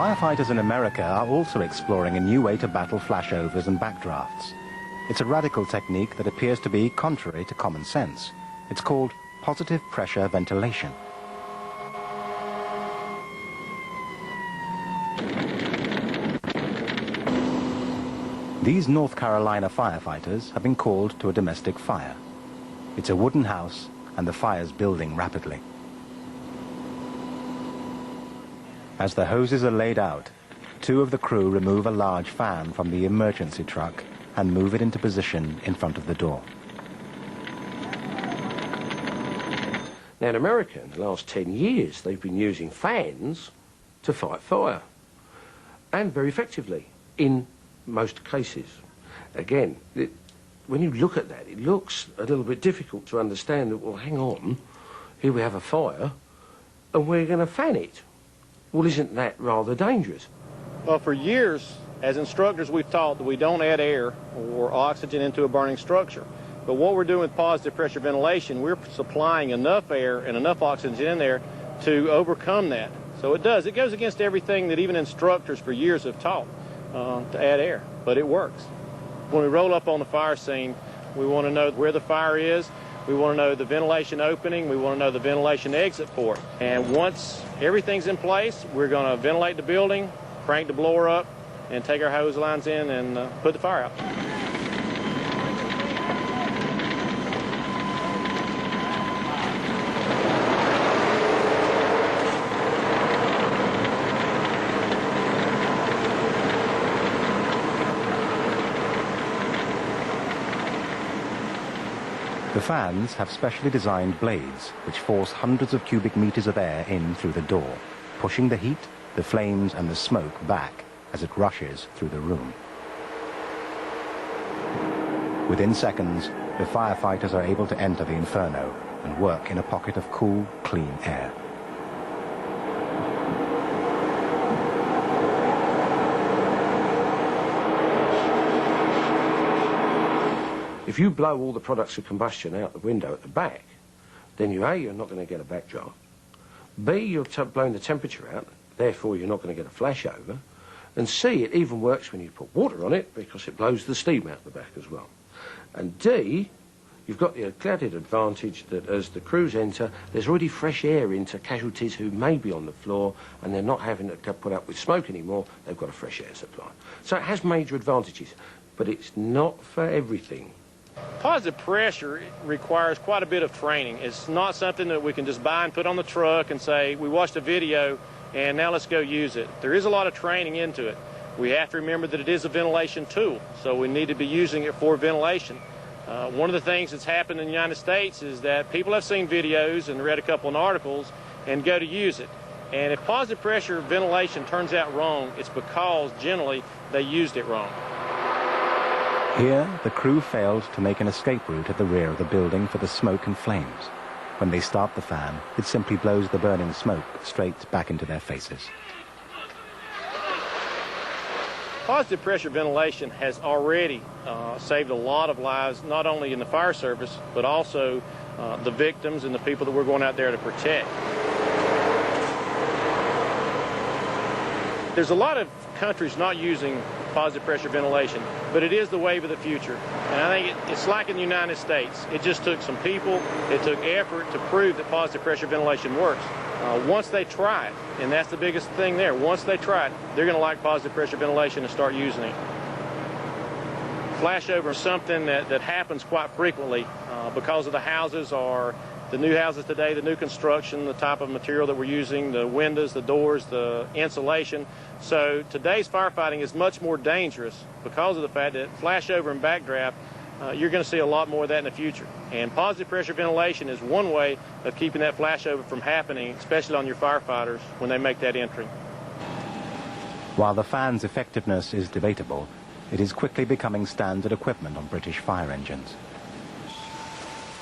Firefighters in America are also exploring a new way to battle flashovers and backdrafts. It's a radical technique that appears to be contrary to common sense. It's called positive pressure ventilation. These North Carolina firefighters have been called to a domestic fire. It's a wooden house and the fire's building rapidly. As the hoses are laid out, two of the crew remove a large fan from the emergency truck and move it into position in front of the door. Now in America, in the last 10 years, they've been using fans to fight fire, and very effectively in most cases. Again, when you look at that, it looks a little bit difficult to understand that, well, hang on, here we have a fire and we're going to fan it. Well, isn't that rather dangerous? Well, for years, as instructors, we've taught that we don't add air or oxygen into a burning structure. But what we're doing with positive pressure ventilation, we're supplying enough air and enough oxygen in there to overcome that. So it does. It goes against everything that even instructors for years have taught to add air, but it works. When we roll up on the fire scene, we want to know where the fire is. We want to know the ventilation opening. We want to know the ventilation exit port. And once everything's in place, we're going to ventilate the building, crank the blower up, and take our hose lines in and put the fire out. The fans have specially designed blades which force hundreds of cubic meters of air in through the door, pushing the heat, the flames and the smoke back as it rushes through the room. Within seconds, the firefighters are able to enter the inferno and work in a pocket of cool, clean air. If you blow all the products of combustion out the window at the back, then you're not going to get a backdraft. B, you're blowing the temperature out, therefore you're not going to get a flashover. And C, it even works when you put water on it because it blows the steam out the back as well. And D, you've got the added advantage that as the crews enter, there's already fresh air into casualties who may be on the floor and they're not having to put up with smoke anymore. They've got a fresh air supply. So it has major advantages, but it's not for everything. Positive pressure requires quite a bit of training. It's not something that we can just buy and put on the truck and say, we watched a video and now let's go use it. There is a lot of training into it. We have to remember that it is a ventilation tool, so we need to be using it for ventilation. One of the things that's happened in the United States is that people have seen videos and read a couple of articles and go to use it. And if positive pressure ventilation turns out wrong, it's because generally they used it wrong. Here, the crew failed to make an escape route at the rear of the building for the smoke and flames. When they start the fan, it simply blows the burning smoke straight back into their faces. Positive pressure ventilation has already saved a lot of lives, not only in the fire service, but also the victims and the people that we're going out there to protect. There's a lot of countries not using positive pressure ventilation, but it is the wave of the future. And I think it's like in the United States. It just took some people, it took effort to prove that positive pressure ventilation works. Once they try it, and that's the biggest thing there, once they try it, they're going to like positive pressure ventilation and start using it. Flashover is something that happens quite frequently because of the houses or the new houses today, the new construction, the type of material that we're using, the windows, the doors, the insulation. So today's firefighting is much more dangerous because of the fact that flashover and backdraft, you're going to see a lot more of that in the future. And positive pressure ventilation is one way of keeping that flashover from happening, especially on your firefighters when they make that entry. While the fan's effectiveness is debatable, it is quickly becoming standard equipment on British fire engines.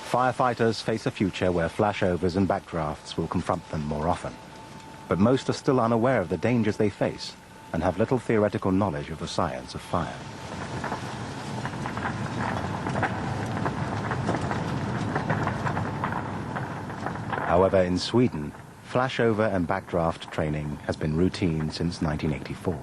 Firefighters face a future where flashovers and backdrafts will confront them more often. But most are still unaware of the dangers they face and have little theoretical knowledge of the science of fire. However, in Sweden, Flashover and backdraft training has been routine since 1984.